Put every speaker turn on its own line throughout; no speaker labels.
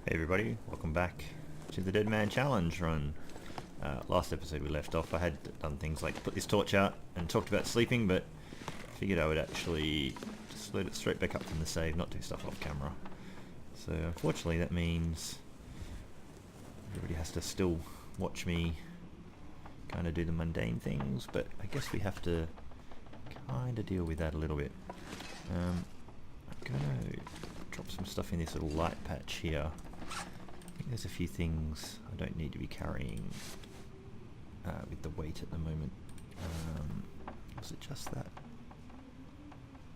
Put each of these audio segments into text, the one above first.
Hey everybody, welcome back to the Deadman challenge run. Last episode we left off, I had done things like put this torch out and talked about sleeping, but figured I would actually just load it straight back up from the save, not do stuff off camera. So unfortunately that means everybody has to still watch me kind of do the mundane things, but I guess we have to kind of deal with that a little bit. I'm going to drop some stuff in this little light patch here. I think there's a few things I don't need to be carrying with the weight at the moment. Was it just that?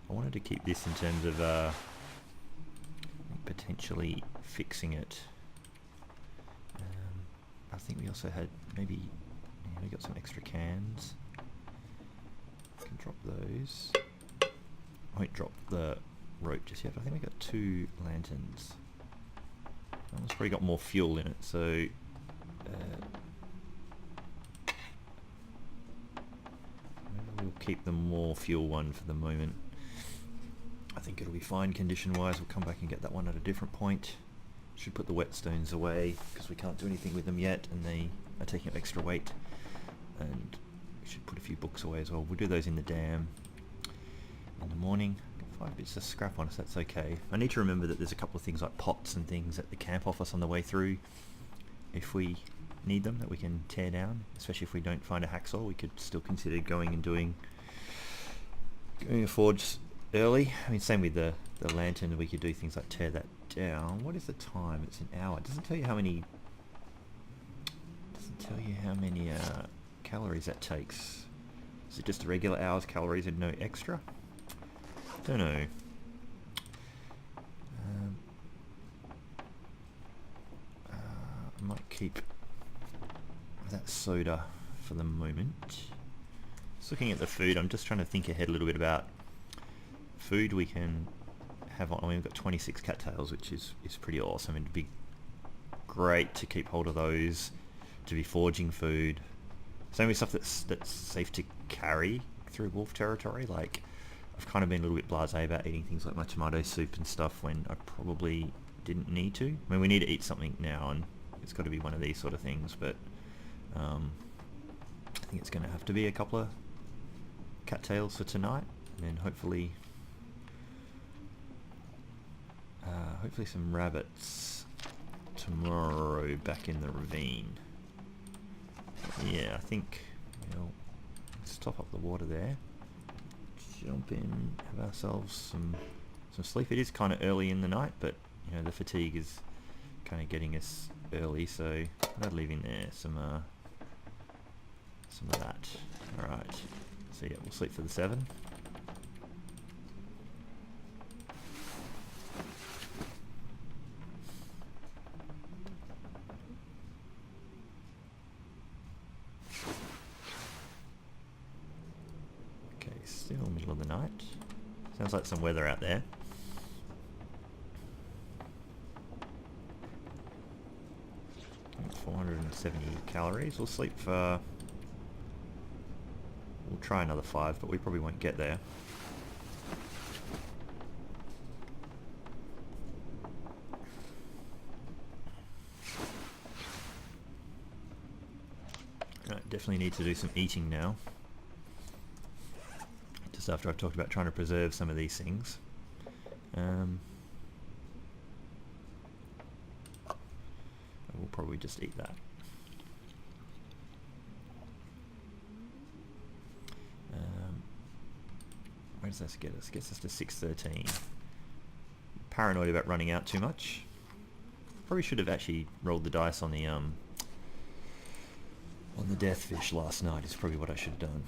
I wanted to keep this in terms of potentially fixing it. I think we also had maybe, yeah, we got some extra cans. I can drop those. I won't drop the rope just yet, but I think we got 2 lanterns. That one's probably got more fuel in it, so maybe we'll keep the more fuel one for the moment. I think it'll be fine condition wise. We'll come back and get that one at a different point. Should put the whetstones away because we can't do anything with them yet and they are taking up extra weight, and we should put a few books away as well. We'll do those in the dam in the morning. 5 bits of scrap on us, that's okay. I need to remember that there's a couple of things like pots and things at the camp office on the way through. If we need them, that we can tear down, especially if we don't find a hacksaw. We could still consider going and doing a forge early. I mean, same with the lantern, we could do things like tear that down. What is the time? It's an hour. It doesn't tell you how many calories that takes. Is it just a regular hour's calories and no extra? Don't know. I might keep that soda for the moment. Just looking at the food, I'm just trying to think ahead a little bit about food we can have on. I mean, we've got 26 cattails, which is pretty awesome. It'd be great to keep hold of those, to be forging food. Same with stuff that's safe to carry through wolf territory. Like, I've kind of been a little bit blasé about eating things like my tomato soup and stuff when I probably didn't need to. I mean, we need to eat something now, and it's got to be one of these sort of things, but I think it's going to have to be a couple of cattails for tonight, and then hopefully some rabbits tomorrow back in the ravine. Yeah, I think let's top up the water there. Jump in, have ourselves some sleep. It is kind of early in the night, but the fatigue is kind of getting us early, so I'll leave in there some of that. Alright, so yeah, we'll sleep for the 7. Still middle of the night. Sounds like some weather out there. It's 470 calories. We'll sleep for... We'll try another 5, but we probably won't get there. Right, definitely need to do some eating now. Just after I've talked about trying to preserve some of these things. I will probably just eat that. Where does this get us? Gets us to 613. Paranoid about running out too much. Probably should have actually rolled the dice on the deathfish last night. Is probably what I should have done.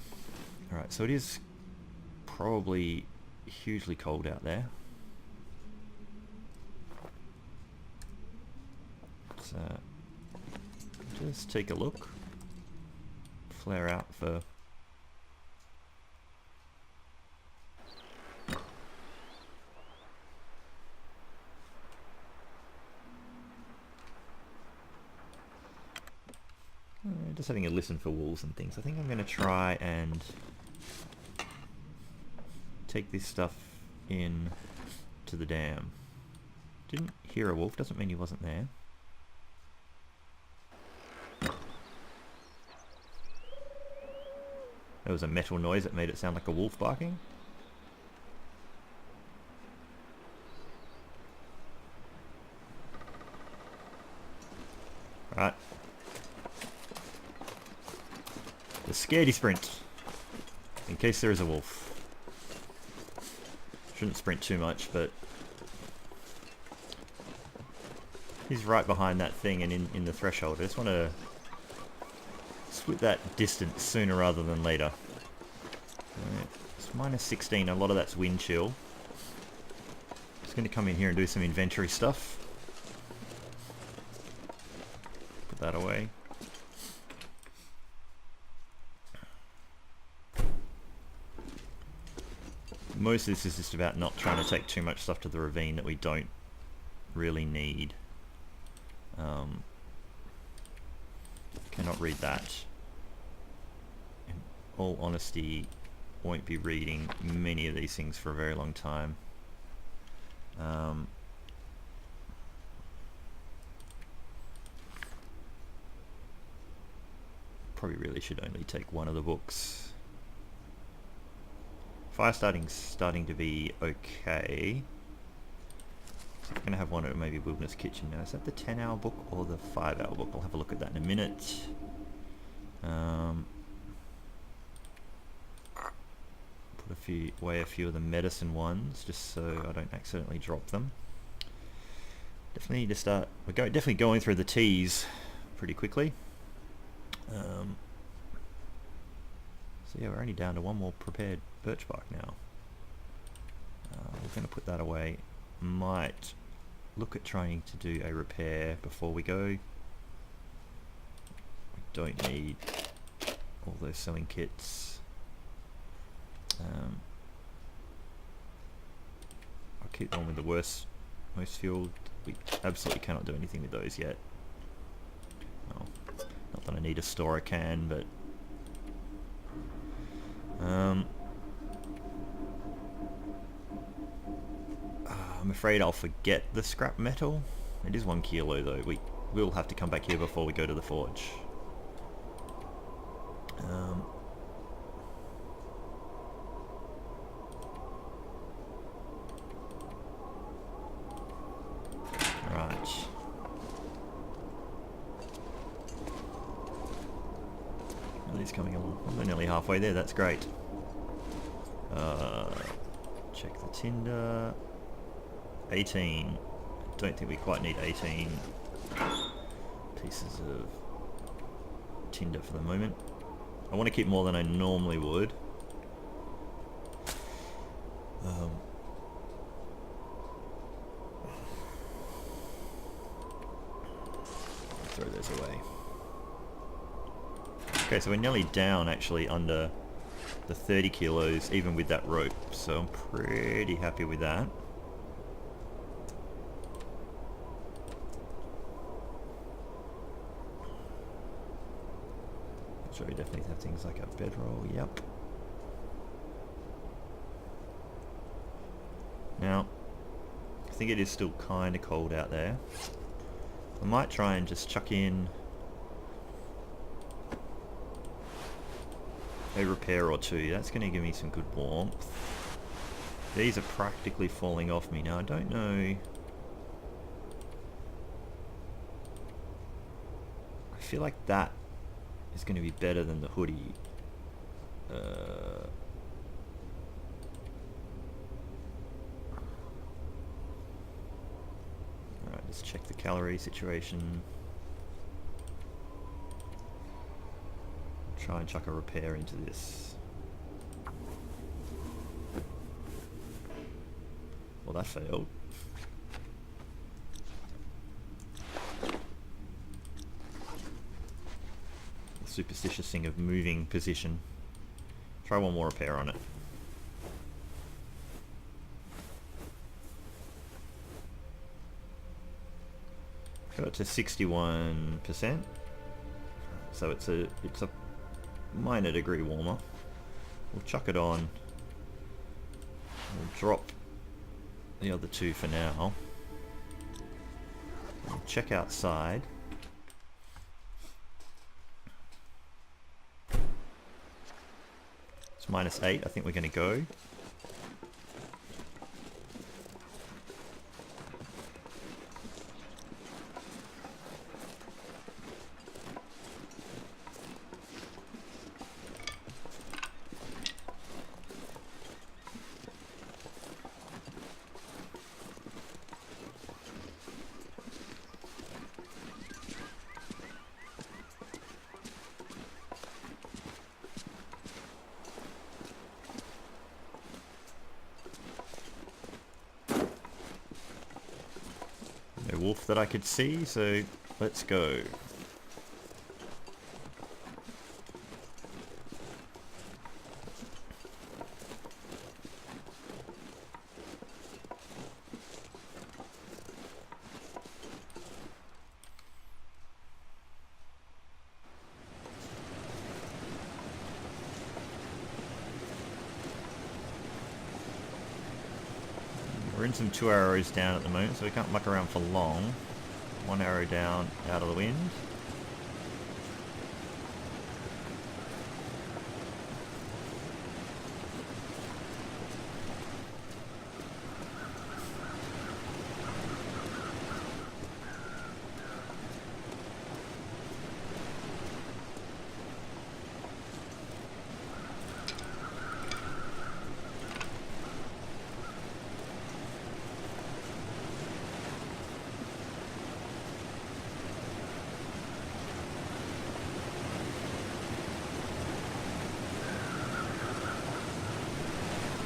All right, so it is probably hugely cold out there. So just take a look. Flare out for just having a listen for wolves and things. I think I'm going to try and take this stuff in to the dam. Didn't hear a wolf doesn't mean he wasn't there. There was a metal noise that made it sound like a wolf barking. Right. The scaredy sprint. In case there is a wolf. Shouldn't sprint too much, but he's right behind that thing and in the threshold. I just want to split that distance sooner rather than later. Right. It's minus 16, a lot of that's wind chill. Just going to come in here and do some inventory stuff. Put that away. Most of this is just about not trying to take too much stuff to the ravine that we don't really need. Cannot read that. In all honesty, won't be reading many of these things for a very long time. Probably really should only take one of the books. Fire starting to be okay. So I'm going to have one at maybe Wilderness Kitchen now. Is that the 10-hour book or the 5-hour book? I'll have a look at that in a minute. Put away a few of the medicine ones just so I don't accidentally drop them. Definitely need to start. We're definitely going through the teas pretty quickly. So yeah, we're only down to one more prepared birch bark now. We're going to put that away. Might look at trying to do a repair before we go. We don't need all those selling kits. I'll keep the one with the most fuel. We absolutely cannot do anything with those yet. Oh, not that I need to store a can, but I'm afraid I'll forget the scrap metal. It is 1 kilo though. We will have to come back here before we go to the forge. Right. He's coming along. Well, they're nearly halfway there. That's great. Check the tinder. 18. Don't think we quite need 18 pieces of tinder for the moment. I want to keep more than I normally would. Throw those away. Okay, so we're nearly down actually under the 30 kilos even with that rope, so I'm pretty happy with that. So we definitely have things like a bedroll, yep. Now, I think it is still kind of cold out there. I might try and just chuck in a repair or two. That's going to give me some good warmth. These are practically falling off me now. I don't know. I feel like that is going to be better than the hoodie. Alright, let's check the calorie situation. Try and chuck a repair into this. Well, that failed. The superstitious thing of moving position. Try one more repair on it. Got it to 61%. So it's a minor degree warmer. We'll chuck it on. We'll drop the other two for now. check outside. It's -8. I think we're going to go. No wolf that I could see, so let's go. We're in some 2 arrows down at the moment, so we can't muck around for long. 1 arrow down, out of the wind.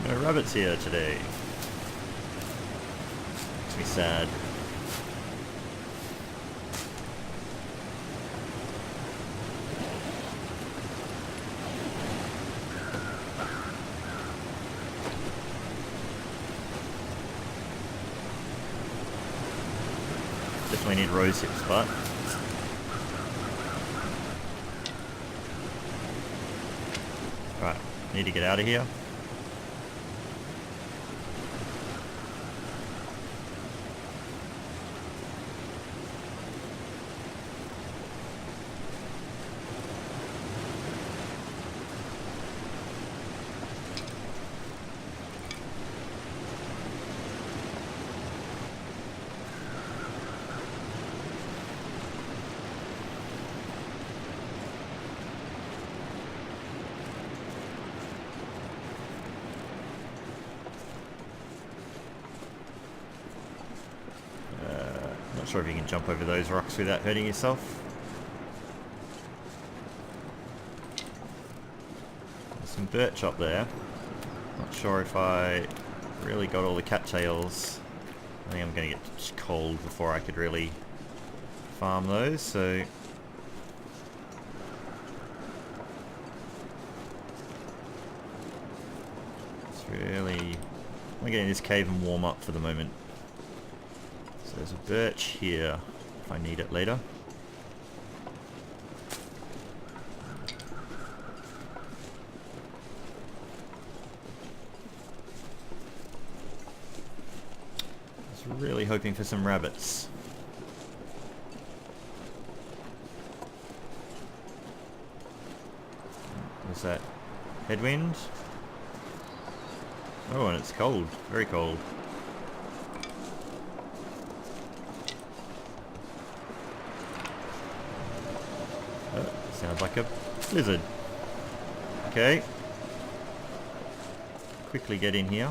No rabbits here today. Makes me sad. Definitely need rose hips, but right, need to get out of here. Not sure if you can jump over those rocks without hurting yourself. There's some birch up there. Not sure if I really got all the cattails. I think I'm going to get cold before I could really farm those, so it's really... I'm getting this cave and warm up for the moment. So there's a birch here, if I need it later. I was really hoping for some rabbits. What's that? Headwind? Oh, and it's cold. Very cold. Oh, sounds like a blizzard. Okay. Quickly get in here.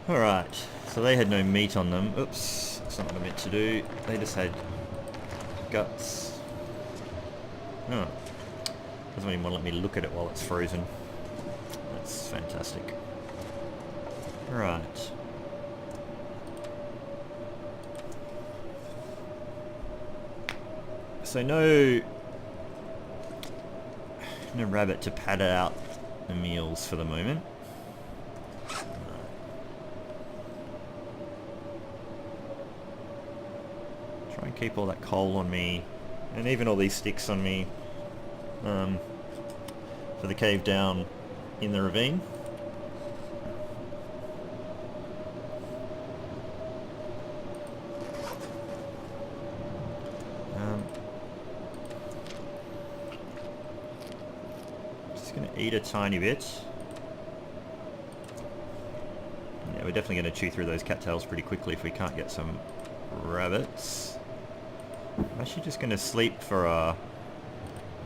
Alright, so they had no meat on them. Oops, that's not what I meant to do. They just had guts. Oh. Doesn't even want to let me look at it while it's frozen. That's fantastic. Right. So no rabbit to pad out the meals for the moment. Try and keep all that coal on me, and even all these sticks on me. for the cave down in the ravine. Just going to eat a tiny bit. Yeah, we're definitely going to chew through those cattails pretty quickly if we can't get some rabbits. I'm actually just going to sleep for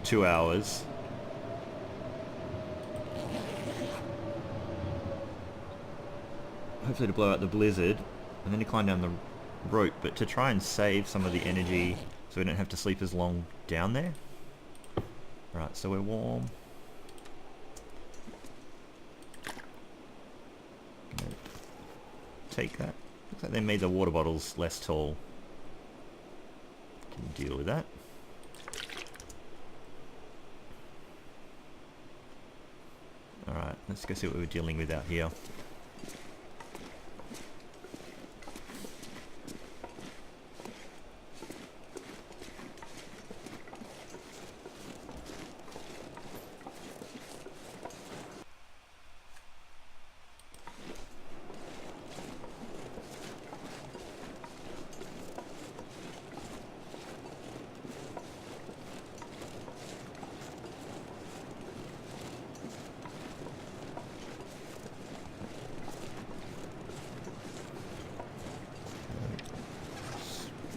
2 hours. Hopefully to blow out the blizzard, and then to climb down the rope, but to try and save some of the energy so we don't have to sleep as long down there. Right, so we're warm. Gonna take that. Looks like they made the water bottles less tall. Can deal with that. Alright, let's go see what we're dealing with out here.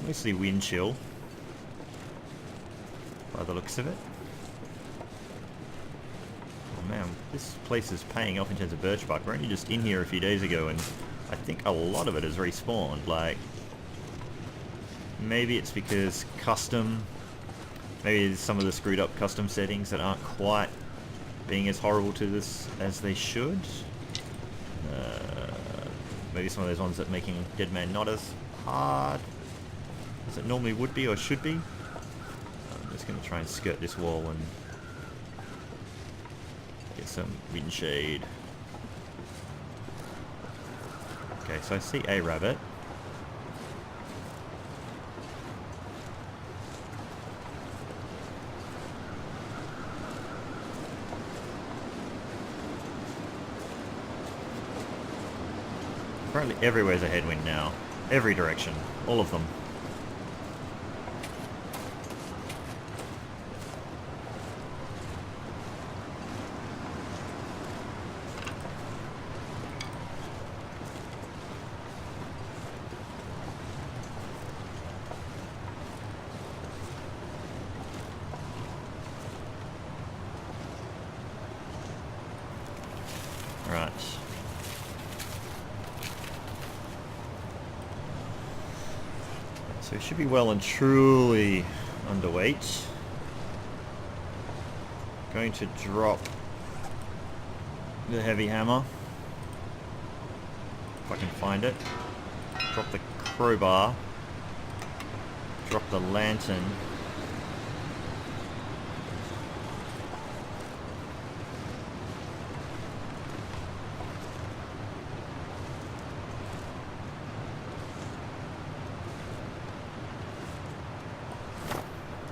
Mostly wind chill, by the looks of it. Oh man, this place is paying off in terms of birch bark. We're only just in here a few days ago, and I think a lot of it has respawned. Like, maybe it's because custom, maybe some of the screwed up custom settings that aren't quite being as horrible to this as they should. Maybe some of those ones that making Deadman not as hard as it normally would be or should be. I'm just going to try and skirt this wall and get some wind shade. Okay, so I see a rabbit. Apparently everywhere's a headwind now. Every direction. All of them. Right. So we should be well and truly underweight. Going to drop the heavy hammer, if I can find it. Drop the crowbar. Drop the lantern.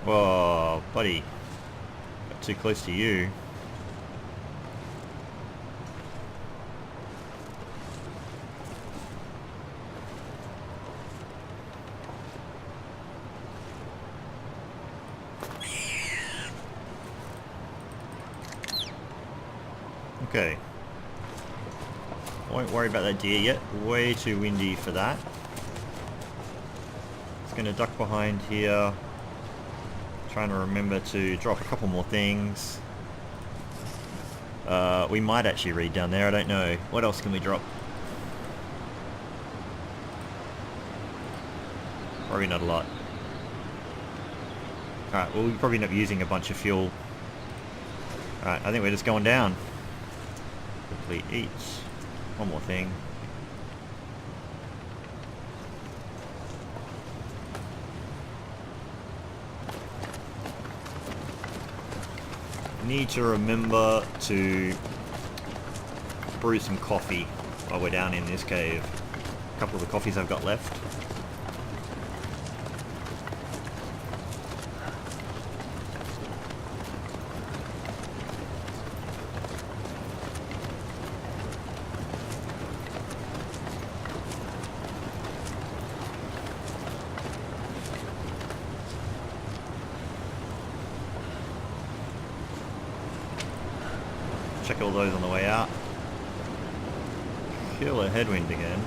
Whoa, buddy. Got too close to you. Okay. Won't worry about that deer yet. Way too windy for that. Just gonna duck behind here. Trying to remember to drop a couple more things. We might actually read down there, I don't know. What else can we drop? Probably not a lot. Alright, well, we'll probably end up using a bunch of fuel. Alright, I think we're just going down. Complete each. One more thing. Need to remember to brew some coffee while we're down in this cave. A couple of the coffees I've got left. check all those on the way out. Feel a headwind again.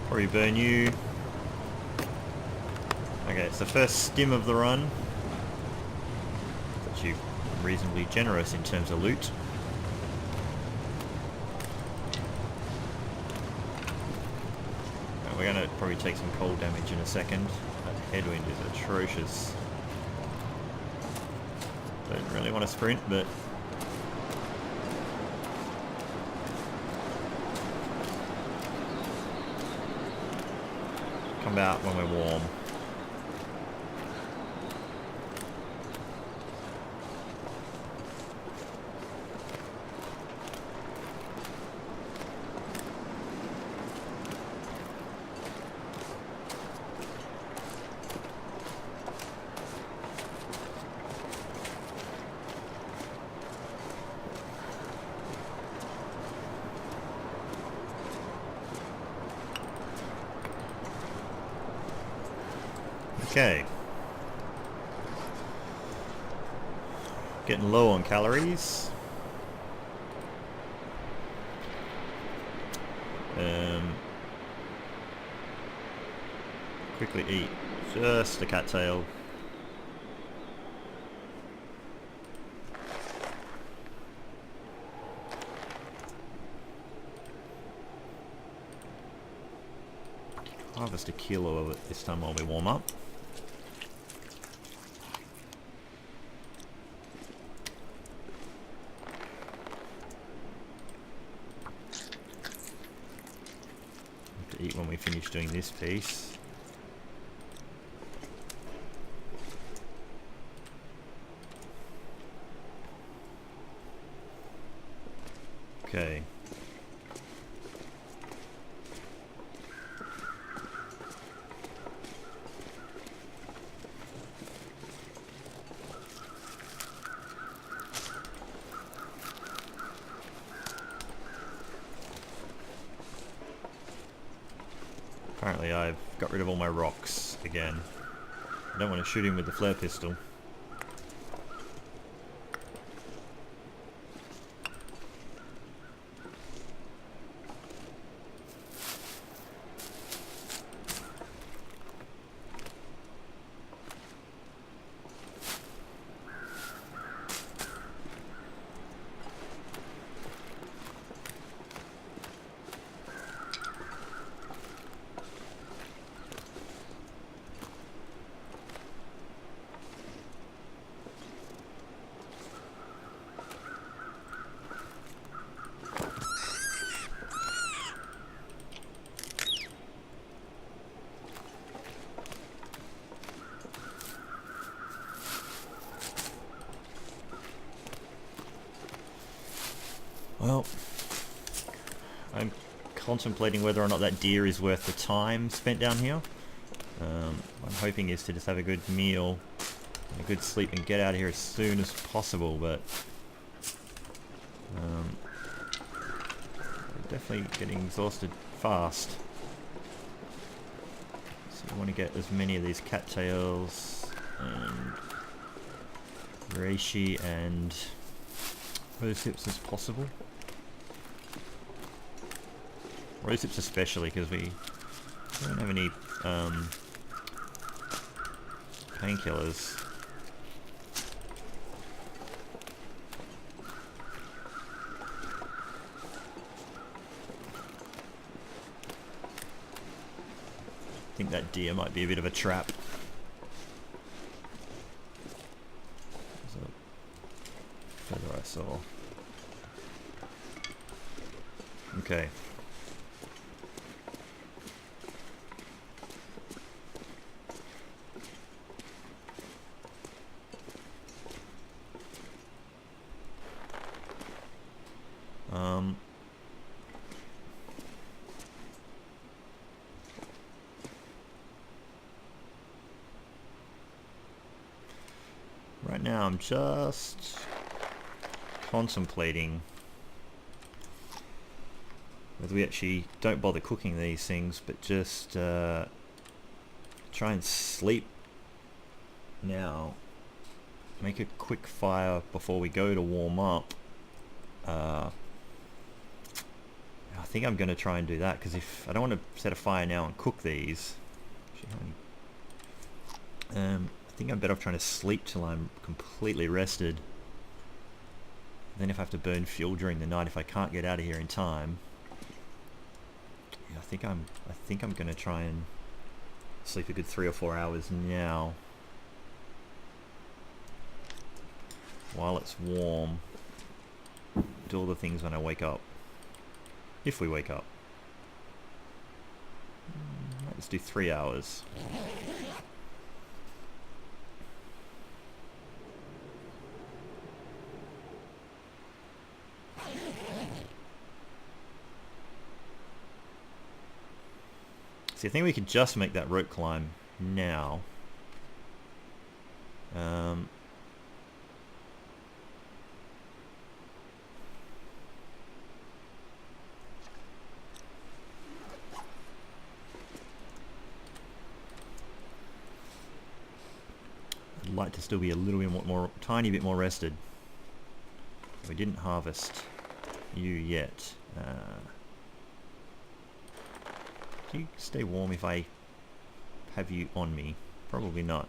Probably burn you. Okay, it's the first stim of the run. It's actually reasonably generous in terms of loot. We're going to probably take some cold damage in a second. That headwind is atrocious. Don't really want to sprint, but... come out when we're warm. Okay. Getting low on calories. Quickly eat just a cattail. Harvest a kilo of it this time while we warm up. Eat when we finish doing this piece. Okay. Apparently I've got rid of all my rocks again. I don't want to shoot him with the flare pistol. Well, I'm contemplating whether or not that deer is worth the time spent down here. I'm hoping is to just have a good meal, a good sleep and get out of here as soon as possible, but we're definitely getting exhausted fast. So we want to get as many of these cattails and reishi and rose hips as possible. Rose hips especially because we don't have any painkillers. I think that deer might be a bit of a trap. There's a feather I saw. Okay. Right now I'm just contemplating whether we actually don't bother cooking these things, but just try and sleep now. Make a quick fire before we go to warm up. I think I'm going to try and do that, because if I don't want to set a fire now and cook these, I think I'm better off trying to sleep till I'm completely rested. Then if I have to burn fuel during the night, if I can't get out of here in time, yeah, I think I'm going to try and sleep a good 3 or 4 hours now, while it's warm. Do all the things when I wake up, if we wake up. Let's do 3 hours. See, I think we could just make that rope climb now. I'd like to still be a little bit more, tiny bit more rested. We didn't harvest you yet. Do you stay warm if I have you on me? Probably not.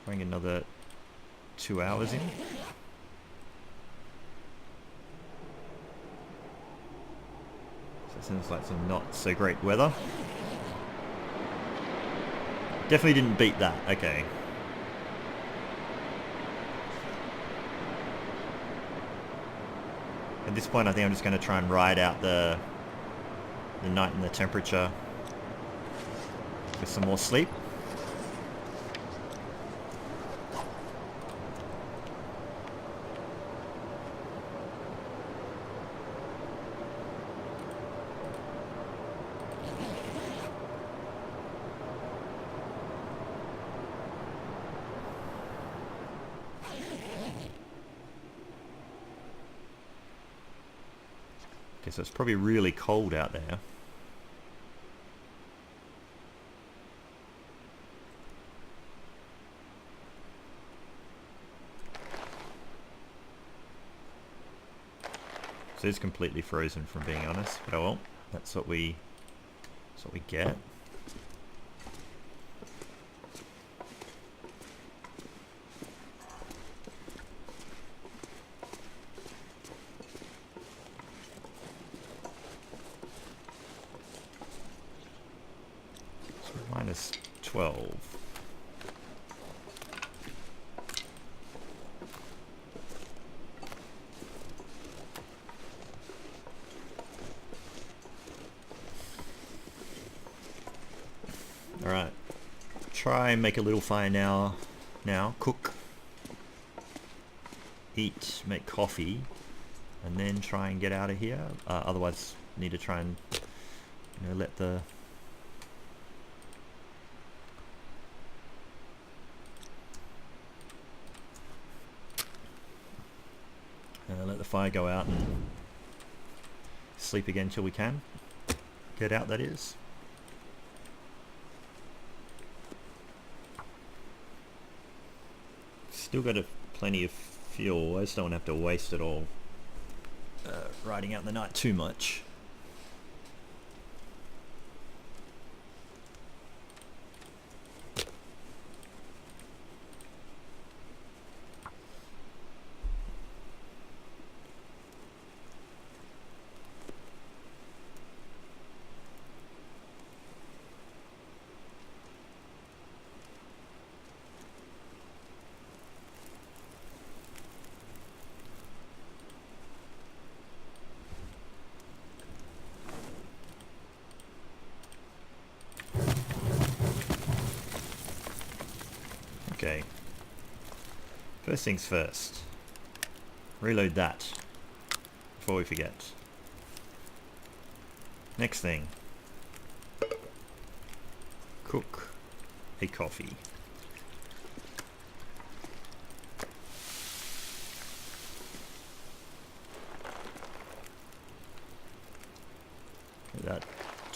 Bring another 2 hours in. So it sounds like some not so great weather. Definitely didn't beat that. Okay. At this point, I think I'm just going to try and ride out the night and the temperature with some more sleep. Okay, so it's probably really cold out there. So it's completely frozen, from being honest, but oh well, that's what we get. Minus 12. Alright. Try and make a little fire now. Cook. Eat. Make coffee. And then try and get out of here. Otherwise, need to try and let the fire go out and sleep again till we can get out, that is. Still got plenty of fuel. I just don't have to waste it all riding out in the night too much. Okay. First things first. Reload that before we forget. Next thing. Cook a coffee.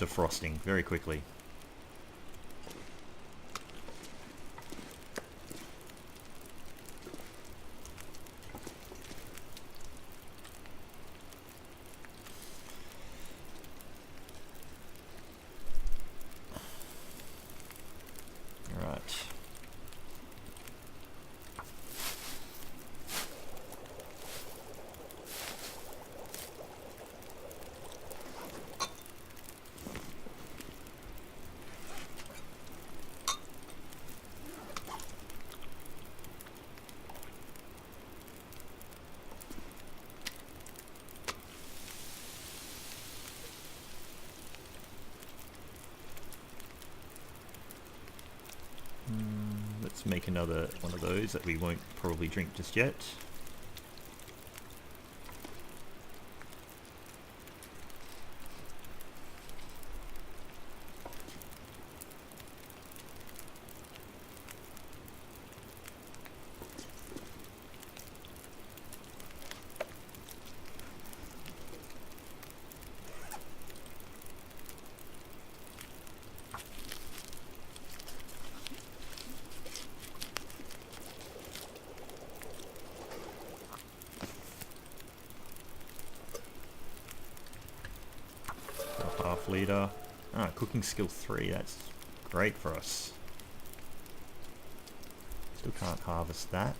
to frosting very quickly. Let's make another one of those that we won't probably drink just yet. Half litre. Cooking skill 3, that's great for us. Still can't harvest that.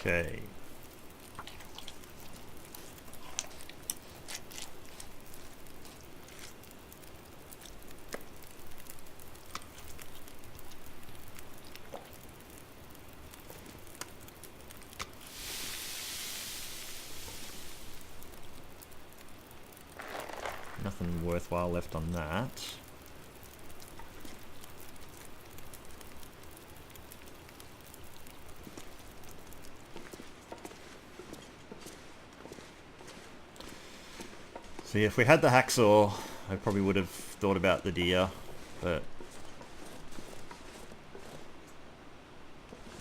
Okay. Nothing worthwhile left on that. See, if we had the hacksaw, I probably would have thought about the deer, but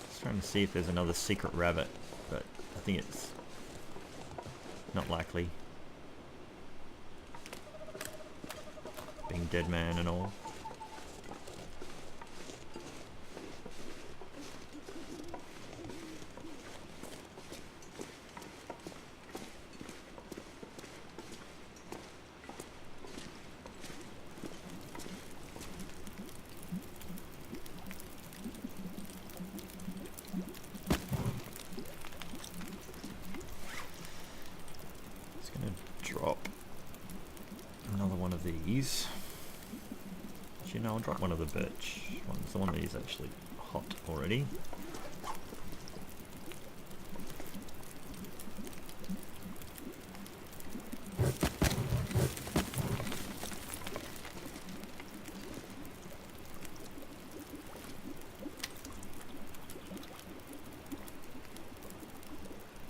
just trying to see if there's another secret rabbit, but I think it's not likely. Being Deadman and all. These. Actually, no, I'll drop one of the birch ones. The one that is actually hot already.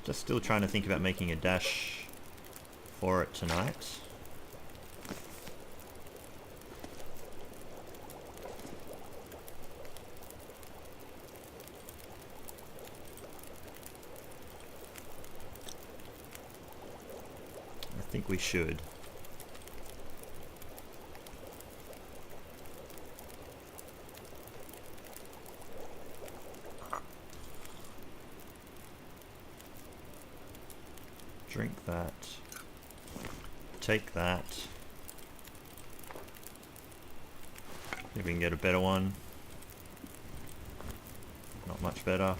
Just still trying to think about making a dash for it tonight. I think we should. Drink that. Take that. See if we can get a better one. Not much better.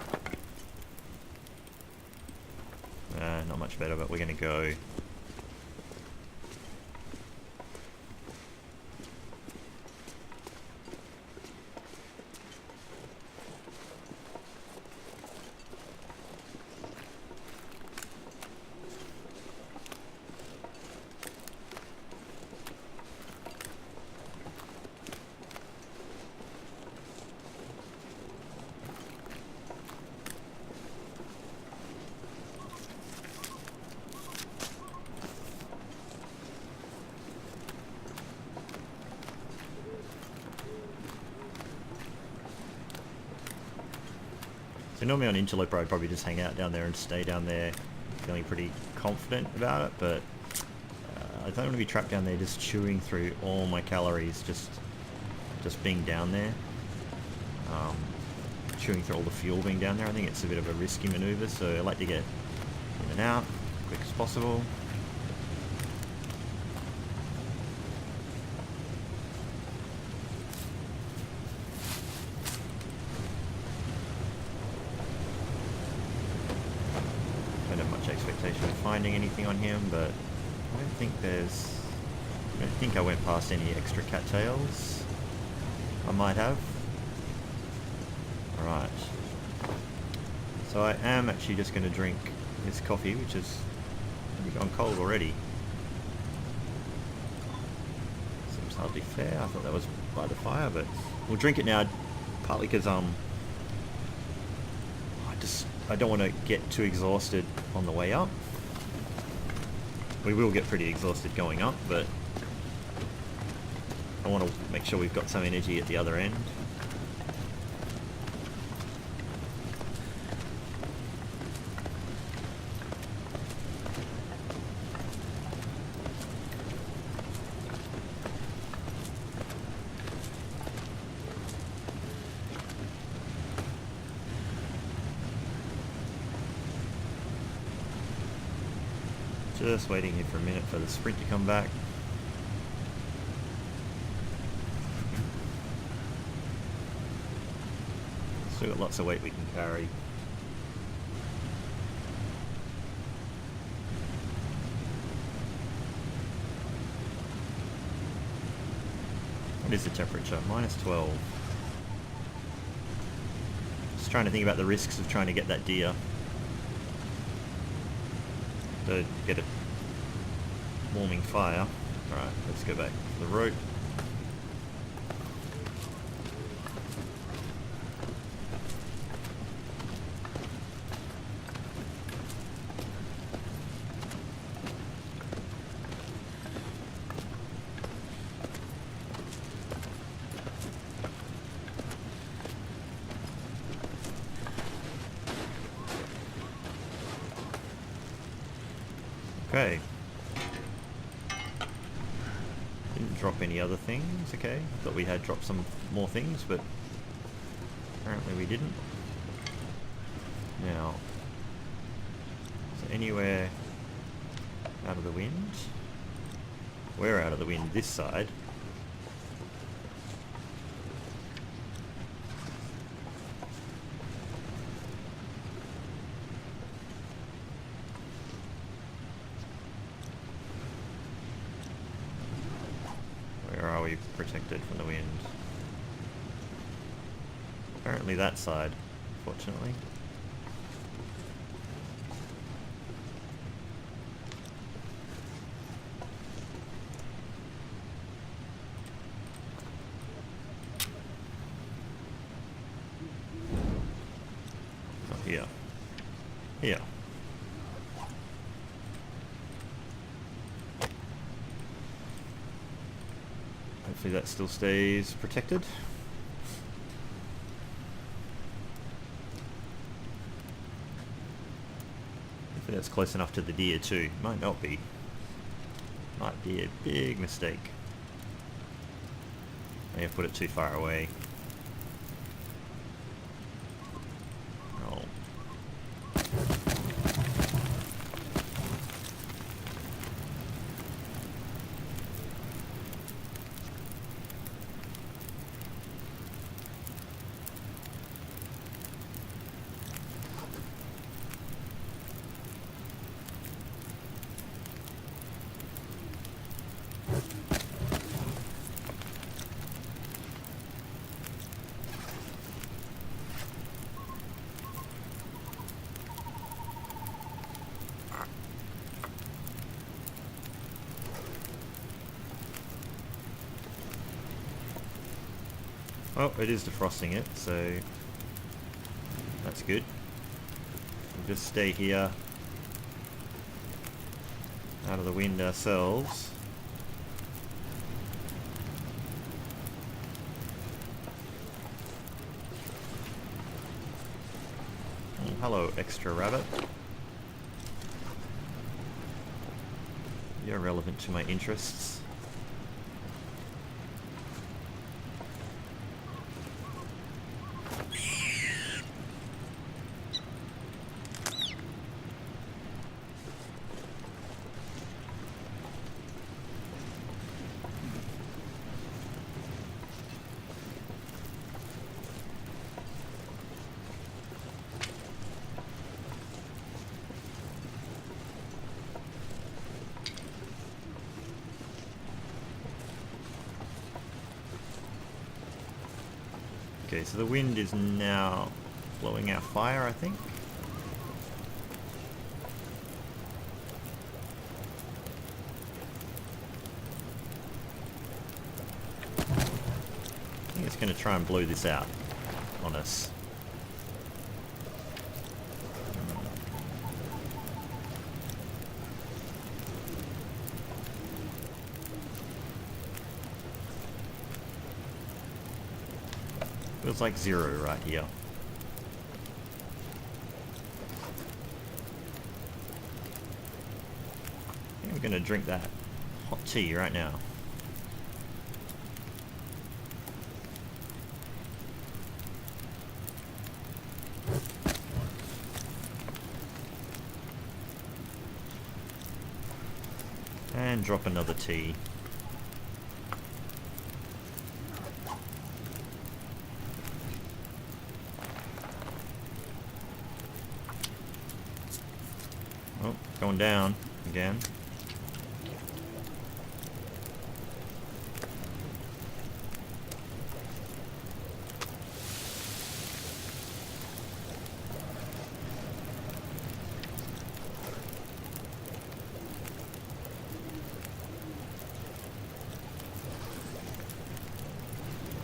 Not much better, but we're going to go. So normally on Interloper I'd probably just hang out down there and stay down there feeling pretty confident about it, but I don't want to be trapped down there just chewing through all my calories just being down there. Chewing through all the fuel being down there. I think it's a bit of a risky maneuver, so I like to get in and out as quick as possible. Expectation of finding anything on him, but I don't think I went past any extra cattails I might have. Alright, so I am actually just going to drink this coffee, which has gone cold already. Seems hardly fair. I thought that was by the fire, but we'll drink it now, partly because I don't want to get too exhausted on the way up. We will get pretty exhausted going up, but I want to make sure we've got some energy at the other end. Just waiting here for a minute for the sprint to come back. Still got lots of weight we can carry. What is the temperature? -12. Just trying to think about the risks of trying to get that deer. To get a warming fire. Alright, let's go back to the rope. Okay. Didn't drop any other things, okay. Thought we had dropped some more things, but apparently we didn't. Now, so anywhere out of the wind? We're out of the wind this side. Protected from the wind. Apparently that side, fortunately. Oh, here. Here. Hopefully that still stays protected. Hopefully that's close enough to the deer too. Might not be. Might be a big mistake. May have put it too far away. Oh. Oh, it is defrosting it, so that's good. We'll just stay here, out of the wind ourselves. Oh, hello, extra rabbit. You're relevant to my interests. Okay, so the wind is now blowing our fire, I think. I think it's going to try and blow this out on us. Feels like zero right here. I think we're going to drink that hot tea right now. And drop another tea. Oh, going down again.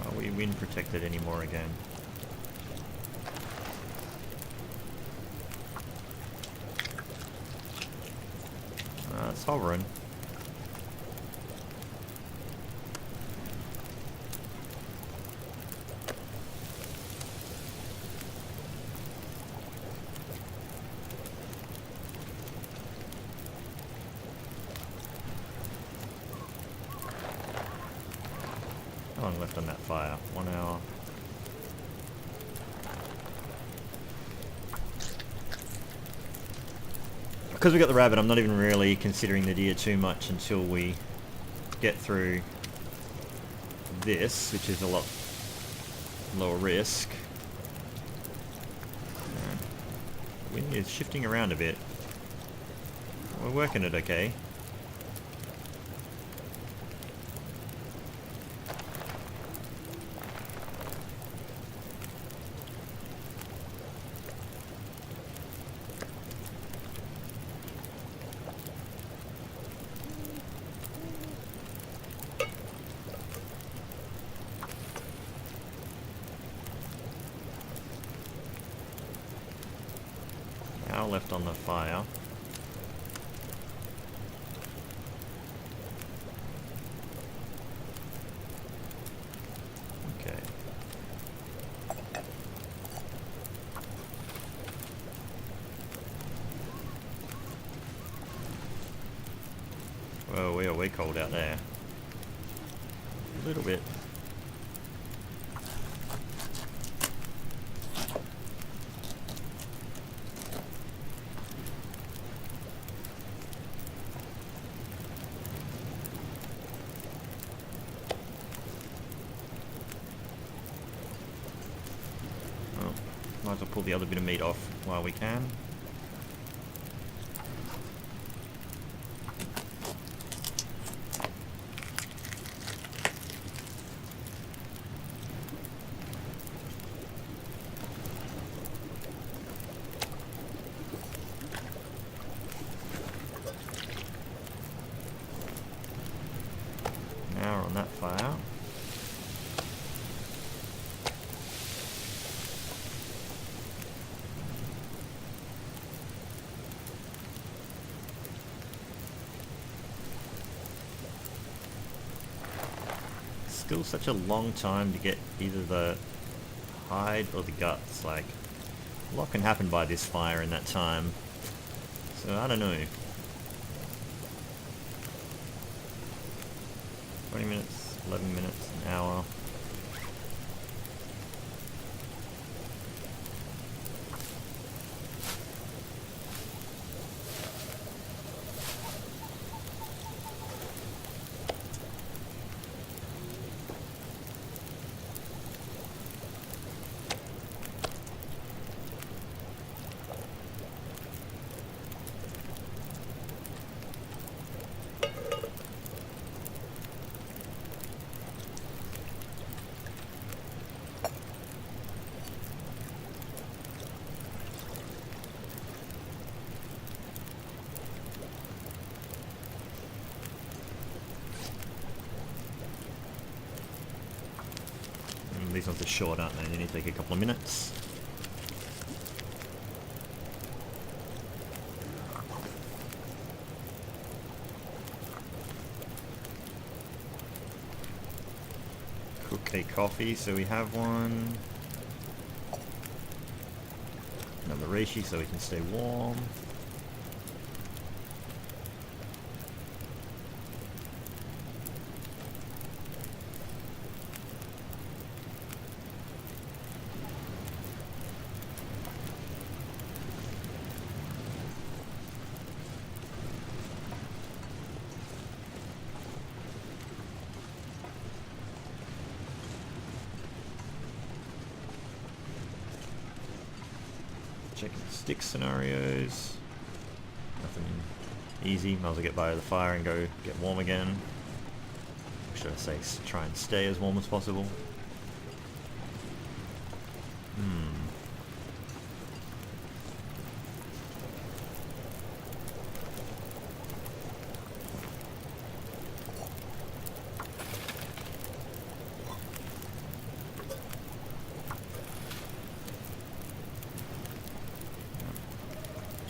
Are we wind protected anymore again? It's hovering. How long left on that fire? 1 hour. Because we got the rabbit, I'm not even really considering the deer too much until we get through this, which is a lot lower risk. The wind is shifting around a bit. We're working it okay. Hour left on the fire. Okay. Well, we are way cold out there. A little bit. Might as well pull the other bit of meat off while we can. Now we're on that fire. still such a long time to get either the hide or the guts. Like, a lot can happen by this fire in that time. So I don't know. 20 minutes, 11 minutes, an hour. These ones are short, aren't they? They only take a couple of minutes. Cook a coffee, so we have one. Another reishi so we can stay warm. Checking the stick scenarios. Nothing easy. Might as well get by the fire and go get warm again. Or should I say try and stay as warm as possible?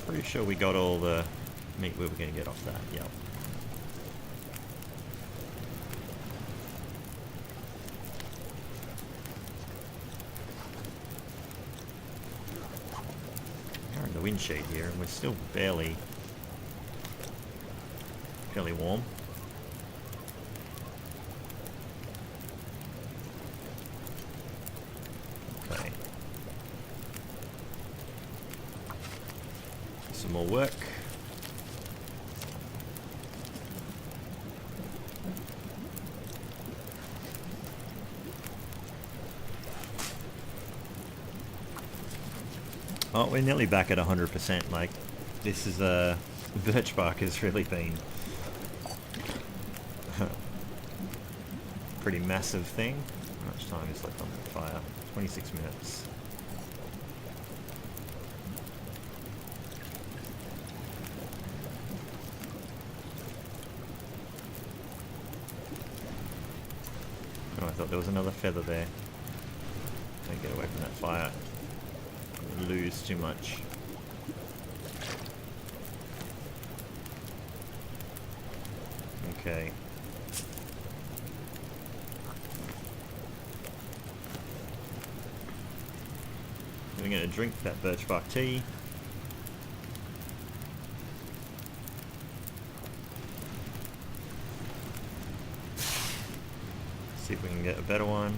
Pretty sure we got all the meat we were going to get off that, yep. We're in the wind shade here and we're still barely warm. Okay. Some more work. Oh, we're nearly back at 100%. Like, this is birch bark has really been pretty massive thing. How much time is left on the fire? 26 minutes. Oh, I thought there was another feather there. Don't get away from that fire. Lose too much. Okay. We're going to drink that birch bark tea. See if we can get a better one.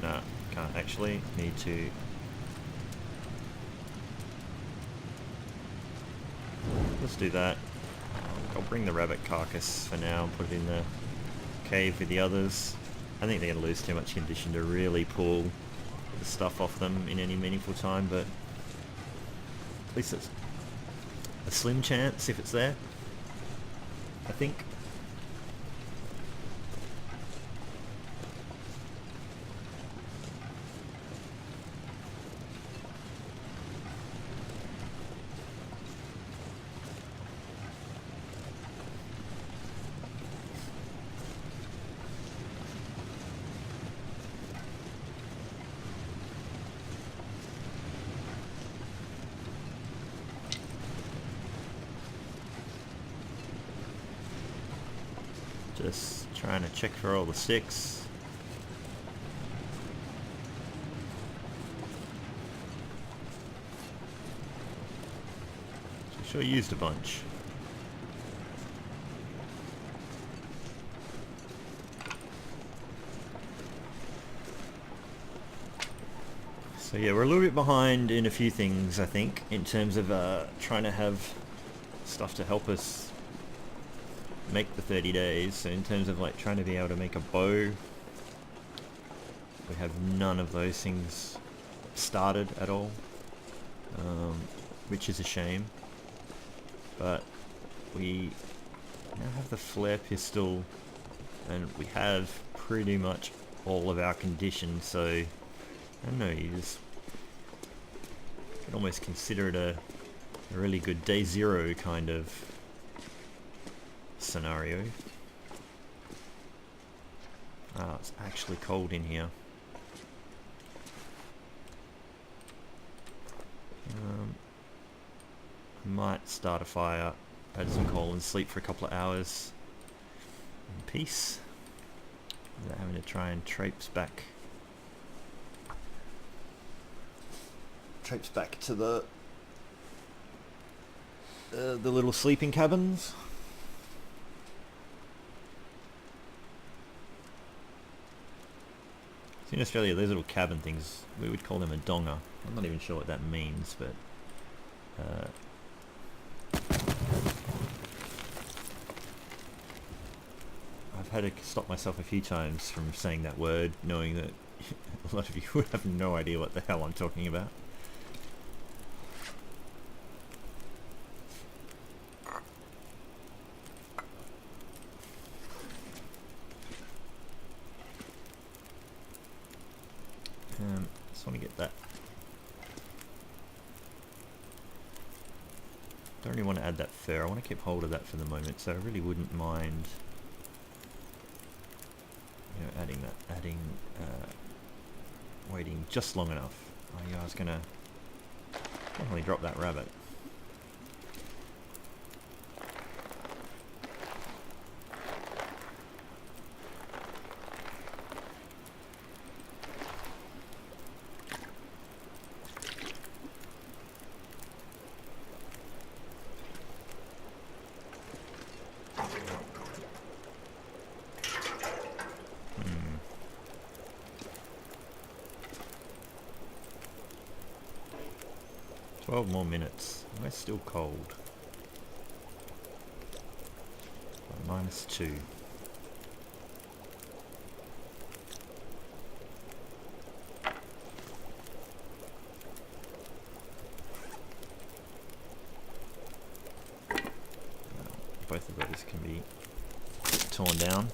No, can't actually. Need to. Let's do that. I'll bring the rabbit carcass for now and put it in the cave with the others. I think they're going to lose too much condition to really pull the stuff off them in any meaningful time, but at least it's a slim chance if it's there, I think. Just trying to check for all the sticks. Sure used a bunch. So yeah, we're a little bit behind in a few things, I think, in terms of trying to have stuff to help us make the 30 days. So in terms of like trying to be able to make a bow, we have none of those things started at all, which is a shame. But we now have the flare pistol, and we have pretty much all of our conditions, so I don't know, you just can almost consider it a really good day zero kind of scenario. Ah, it's actually cold in here. Might start a fire, add some coal and sleep for a couple of hours in peace without having to try and traipse back to the little sleeping cabins. So in Australia, those little cabin things, we would call them a donga. I'm not even sure what that means, but I've had to stop myself a few times from saying that word, knowing that a lot of you would have no idea what the hell I'm talking about. Just want to get that. Don't really want to add that fur. I want to keep hold of that for the moment, so I really wouldn't mind, you know, waiting just long enough. Oh yeah, I was gonna definitely drop that rabbit. Hmm. 12 more minutes. We're still cold. -2. Both of those can be torn down.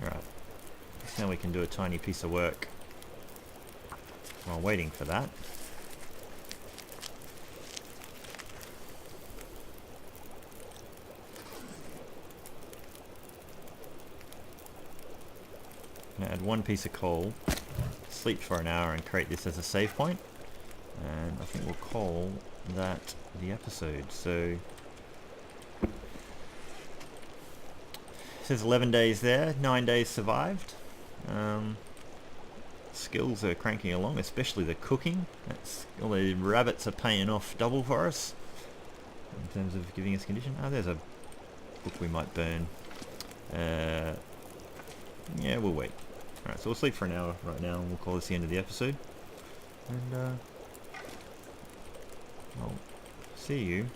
Alright, now we can do a tiny piece of work while waiting for that. I'm going to add one piece of coal, sleep for an hour and create this as a save point, and I think we'll call that the episode. So it says 11 days there, 9 days survived. Skills are cranking along, especially the cooking. That's, all the rabbits are paying off double for us in terms of giving us condition. Oh, there's a book we might burn. Yeah, we'll wait. Alright, so we'll sleep for an hour right now and we'll call this the end of the episode. And I'll see you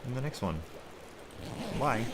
in the next one. Bye.